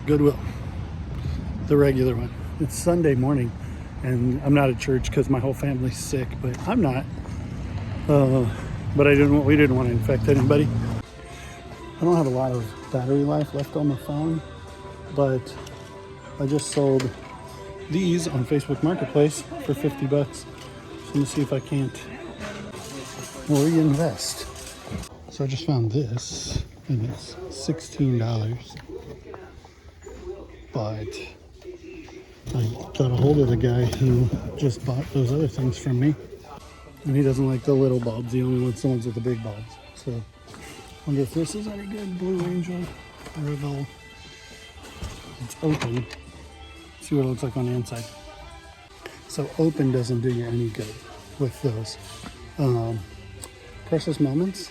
Goodwill, the regular one. It's Sunday morning, and I'm not at church because my whole family's sick, but I'm not. But we didn't want to infect anybody. I don't have a lot of battery life left on my phone, but I just sold these on Facebook Marketplace for 50 bucks. So let me see if I can't reinvest. So I just found this, and it's $16. But I got a hold of the guy who just bought those other things from me, and he doesn't like the little bulbs. He only wants the ones with the big bulbs. So I wonder if this is any good. Blue Angel, Rebel. It's open. See what it looks like on the inside. So open doesn't do you any good with those. Precious Moments.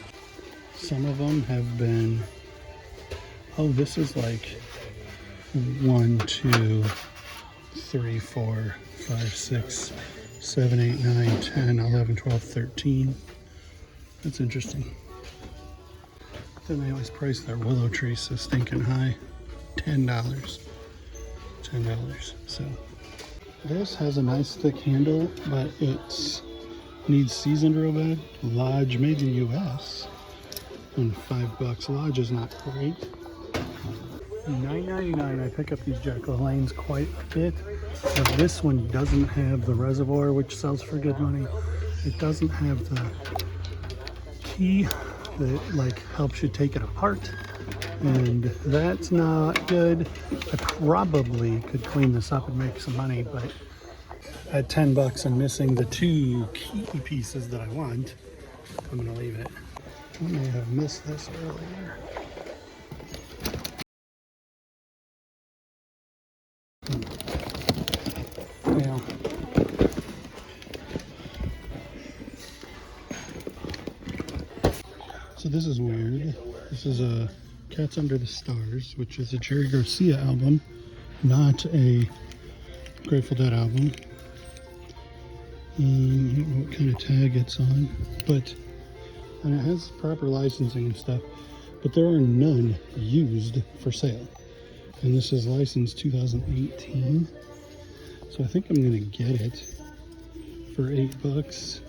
Some of them have been, oh, this is like 1, 2, 3, 4, 5, 6, 7, 8, 9, 10, 11, 12, 13. That's interesting. Then they always price their willow trees so stinking high. $10. $10. So this has a nice thick handle, but it needs seasoned real bad. Lodge, made in the US. And $5. Lodge is not great. $9.99. I pick up these Jack LaLanne's quite a bit, but this one doesn't have the reservoir, which sells for good money. It doesn't have the key that like helps you take it apart, and that's not good. I probably could clean this up and make some money, but at 10 bucks and missing the 2 key pieces that I want, I'm gonna leave it. I may have missed this earlier. Yeah. So this is weird. This is a Cats Under the Stars, which is a Jerry Garcia album, not a Grateful Dead album. I don't know what kind of tag it's on, and it has proper licensing and stuff, but there are none used for sale. And this is licensed 2018. So I think I'm gonna get it for $8.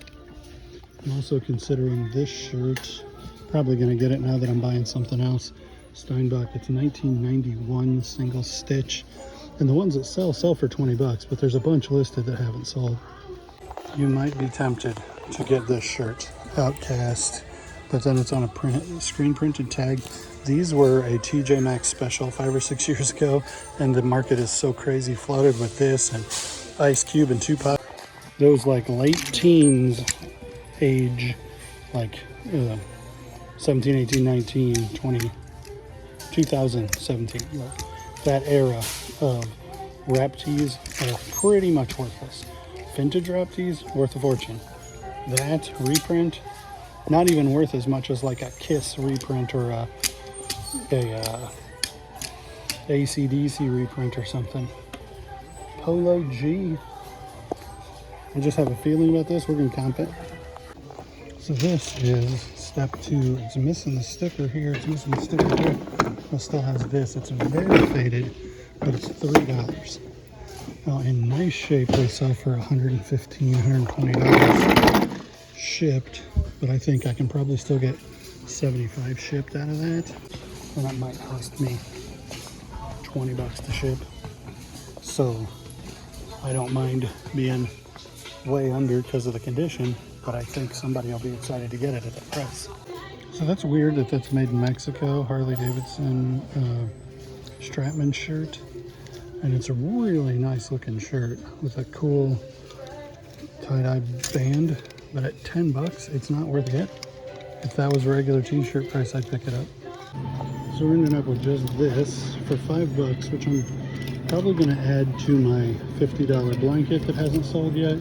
I'm also considering this shirt. Probably gonna get it now that I'm buying something else. Steinbach, it's 1991 single stitch. And the ones that sell for 20 bucks, but there's a bunch listed that haven't sold. You might be tempted to get this shirt, Outcast, but then it's on a screen printed tag. These were a TJ Maxx special 5 or 6 years ago, and the market is so crazy flooded with this and Ice Cube and Tupac. Those like late teens age, like 17, 18, 19, 20, 2017. Like that era of rap tees are pretty much worthless. Vintage rap tees, worth a fortune. That reprint, not even worth as much as like a Kiss reprint or a AC/DC reprint or something. Polo G. I just have a feeling about this. We're gonna comp it. So this is step 2. It's missing the sticker here. It's missing the sticker here. It still has this. It's very faded, but it's $3. Now in nice shape, they sell for $115, $120 shipped, but I think I can probably still get $75 shipped out of that. And that might cost me 20 bucks to ship. So I don't mind being way under because of the condition, but I think somebody will be excited to get it at that price. So that's weird that that's made in Mexico. Harley Davidson Stratman shirt. And it's a really nice looking shirt with a cool tie-dye band. But at 10 bucks, it's not worth it. If that was regular t-shirt price, I'd pick it up. So we're ending up with just this for 5 bucks, which I'm probably going to add to my $50 blanket that hasn't sold yet.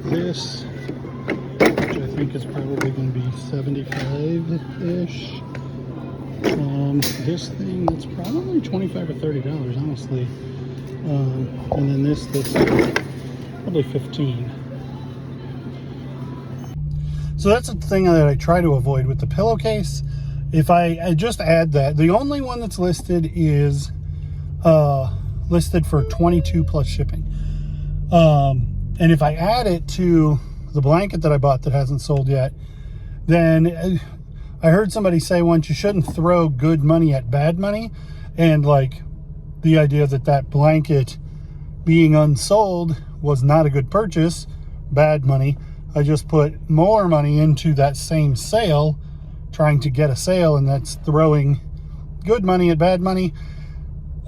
This, which I think is probably going to be $75-ish. This thing, that's probably $25 or $30, honestly. And then this probably $15. So that's the thing that I try to avoid with the pillowcase. If I just add that, the only one that's listed is listed for $22 plus shipping. And if I add it to the blanket that I bought that hasn't sold yet, then I heard somebody say once you shouldn't throw good money at bad money, and like the idea that that blanket being unsold was not a good purchase, bad money. I just put more money into that same sale, trying to get a sale, and that's throwing good money at bad money.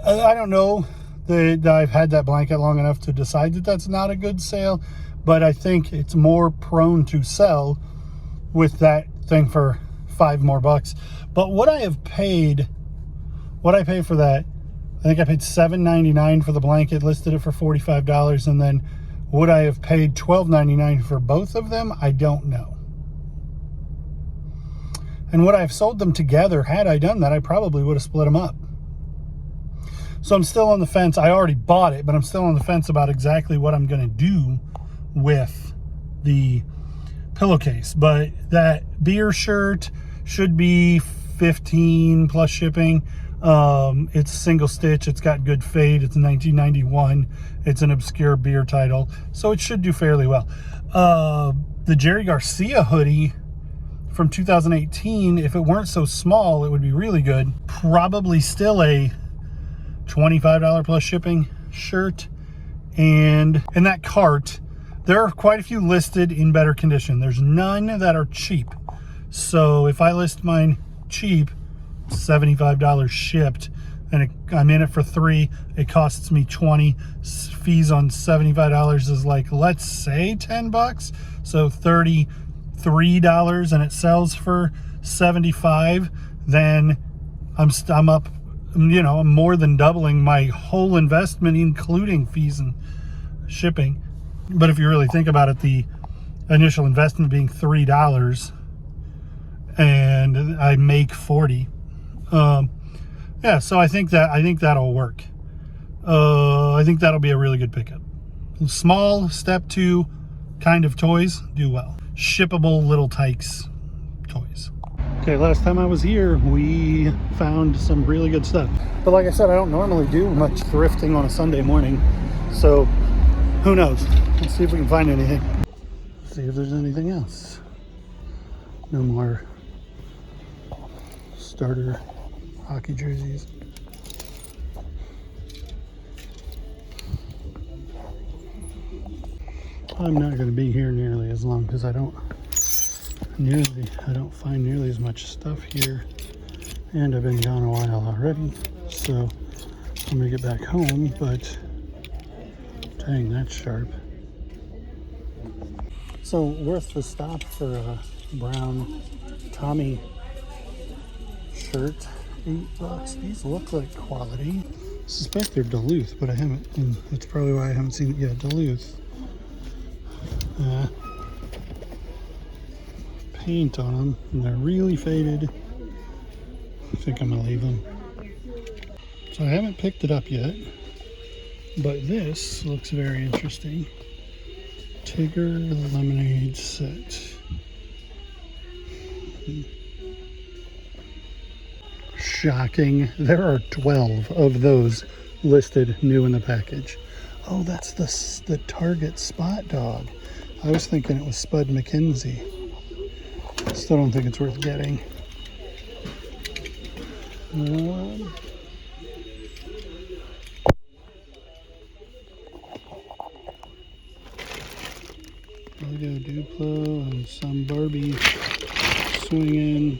I don't know that I've had that blanket long enough to decide that that's not a good sale, but I think it's more prone to sell with that thing for $5 more. But what I paid for that, I think I paid $7.99 for the blanket, listed it for $45, and then would I have paid $12.99 for both of them? I don't know. And would I have sold them together? Had I done that, I probably would have split them up. So I'm still on the fence. I already bought it, but I'm still on the fence about exactly what I'm going to do with the pillowcase. But that beer shirt should be $15 plus shipping. It's single stitch. It's got good fade. It's 1991. It's an obscure beer title, so it should do fairly well. The Jerry Garcia hoodie from 2018, if it weren't so small, it would be really good. Probably still a $25 plus shipping shirt. And in that cart, there are quite a few listed in better condition. There's none that are cheap. So if I list mine cheap, $75 shipped, and I'm in it for 3, it costs me $20. Fees on $75 is like, let's say $10, so $33, and it sells for $75. Then I'm up, you know, I'm more than doubling my whole investment, including fees and shipping. But if you really think about it, the initial investment being $3 and I make 40. Yeah, so I think that'll work. I think that'll be a really good pickup. Small step 2 kind of toys do well. Shippable little tykes toys. Okay, last time I was here, we found some really good stuff. But like I said, I don't normally do much thrifting on a Sunday morning, so who knows? Let's see if we can find anything. See if there's anything else. No more starter hockey jerseys. I'm not going to be here nearly as long because I don't find nearly as much stuff here, and I've been gone a while already, so I'm going to get back home. But dang, that's sharp. So worth the stop for a brown Tommy shirt. $8. These look like quality. I suspect they're Duluth, but I haven't, and that's probably why I haven't seen it yet. Duluth. Paint on them, and they're really faded. I think I'm gonna leave them. So I haven't picked it up yet, but this looks very interesting. Tigger lemonade set. Shocking. There are 12 of those listed new in the package. Oh, that's the Target Spot Dog. I was thinking it was Spud McKenzie. Still don't think it's worth getting. Lego Duplo and some Barbie swinging.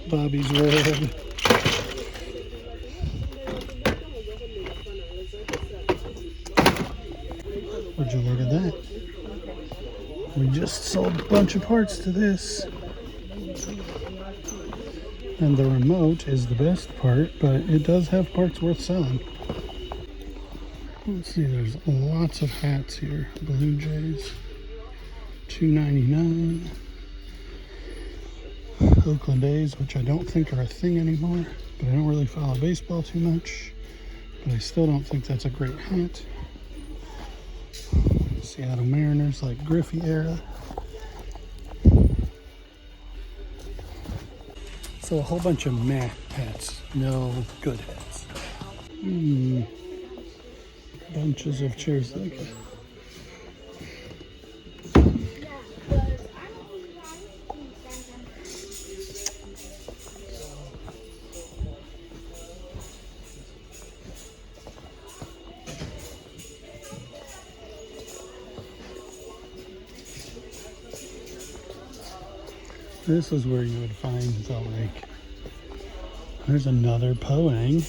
Bobby's Red. Would you look at that? We just sold a bunch of parts to this. And the remote is the best part, but it does have parts worth selling. Let's see, there's lots of hats here. Blue Jays, $2.99. Oakland A's, which I don't think are a thing anymore, but I don't really follow baseball too much. But I still don't think that's a great hat. Seattle Mariners, like Griffey era. So a whole bunch of meh hats, no good hats. Bunches of chairs like that. This is where you would find the like, there's another Poang,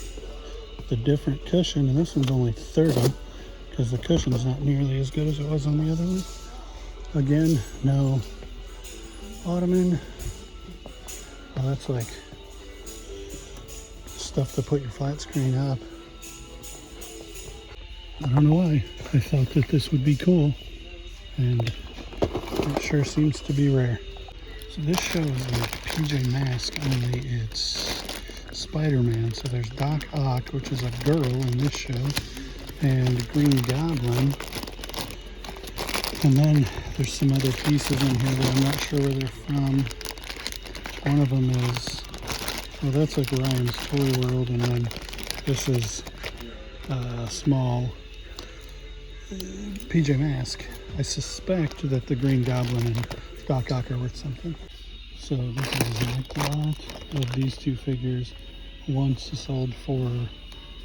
the different cushion, and this one's only 30 because the cushion's not nearly as good as it was on the other one. Again, no ottoman. Oh, that's like stuff to put your flat screen up. I don't know why. I thought that this would be cool, and it sure seems to be rare. So this shows a PJ Masks, only it's Spider-Man. So there's Doc Ock, which is a girl in this show, and Green Goblin. And then there's some other pieces in here that I'm not sure where they're from. One of them is, well, that's like Ryan's Toy World, and then this is small PJ Masks. I suspect that the Green Goblin and Doc Ock are worth something. So this is a exact lot of these two figures. Once sold for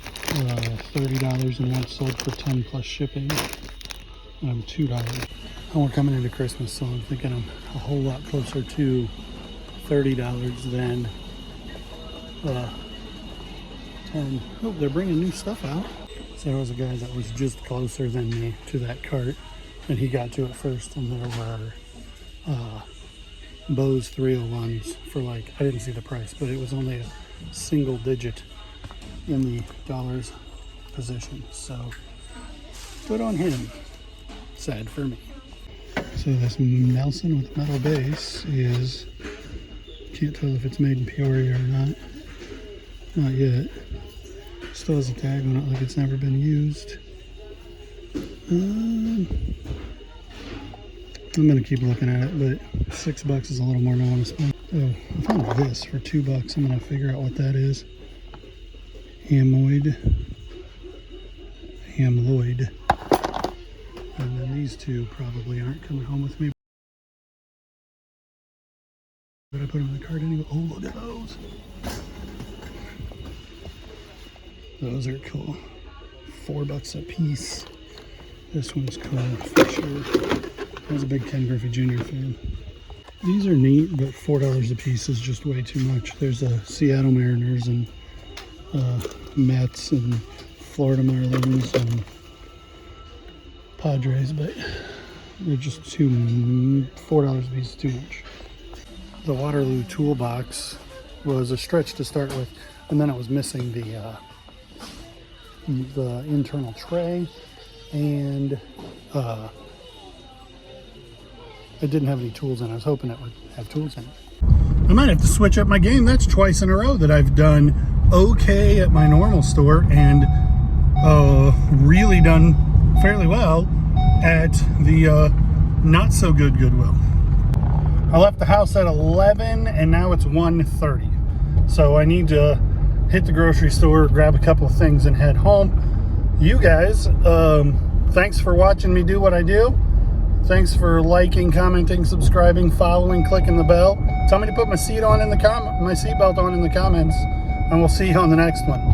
$30 and once sold for $10 plus shipping. $2. And we're coming into Christmas, so I'm thinking I'm a whole lot closer to $30 than 10. Oh, they're bringing new stuff out. So there was a guy that was just closer than me to that cart, and he got to it first, and there were Bose 301s for like, I didn't see the price, but it was only a single digit in the dollars position. So good on him. Sad for me. So this Nelson with metal base is, can't tell if it's made in Peoria or not. Not yet. Still has a tag on it like it's never been used. I'm gonna keep looking at it, but $6 is a little more than I want to spend. Oh, I found this for $2. I'm gonna figure out what that is. Hamoid. And then these two probably aren't coming home with me. But I put them in the cart anyway. Oh, look at those. Those are cool. $4 a piece. This one's cool for sure. I was a big Ken Griffey Jr. fan. These are neat, but $4 a piece is just way too much. There's a Seattle Mariners and Mets and Florida Marlins and Padres, but they're just $4 a piece is too much. The Waterloo toolbox was a stretch to start with, and then it was missing the internal tray, and it didn't have any tools in it. I was hoping it would have tools in it. I might have to switch up my game. That's twice in a row that I've done okay at my normal store and really done fairly well at the not so good Goodwill. I left the house at 11 and now it's 1:30. So I need to hit the grocery store, grab a couple of things and head home. You guys, thanks for watching me do what I do. Thanks for liking, commenting, subscribing, following, clicking the bell. Tell me to put my seatbelt on in the comments, and we'll see you on the next one.